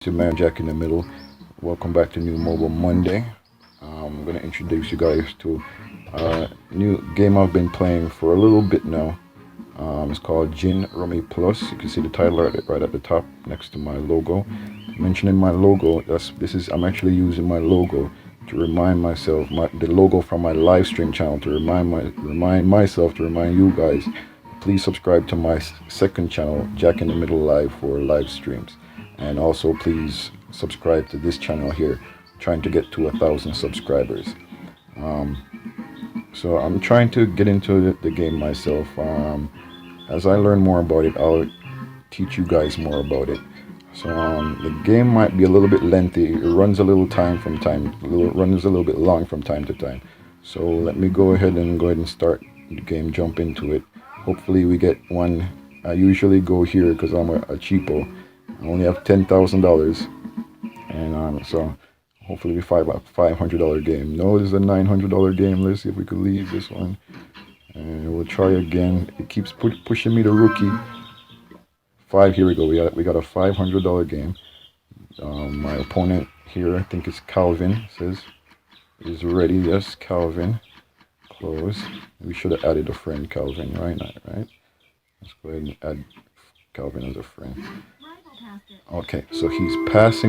To Man Jack in the Middle. Welcome back to New Mobile Monday. I'm going to introduce you guys to a new game I've been playing for a little bit now. It's called Rummy Plus. You can see the title right at the top next to my logo. Mentioning my logo, I'm actually using my logo to remind myself, the logo from my live stream channel, to remind myself, to remind you guys. Please subscribe to my second channel, Jack in the Middle Live, for live streams. And also please subscribe to this channel here, trying to get to 1,000 subscribers. So I'm trying to get into the game myself. As I learn more about it, I'll teach you guys more about it. So the game might be a little bit lengthy. It runs a little runs a little bit long from time to time. So let me go ahead and start the game, jump into it. Hopefully we get one. I usually go here because I'm a cheapo. I only have $10,000, and so hopefully we find a $500 game. No, this is a $900 game. Let's see if we could leave this one, and we'll try again. It keeps pushing me to rookie. Here we go. We got a $500 game. My opponent here, I think it's Calvin. Says is ready. Yes, Calvin. Close. We should have added a friend, Calvin. Right? Let's go ahead and add Calvin as a friend. Okay, so he's passing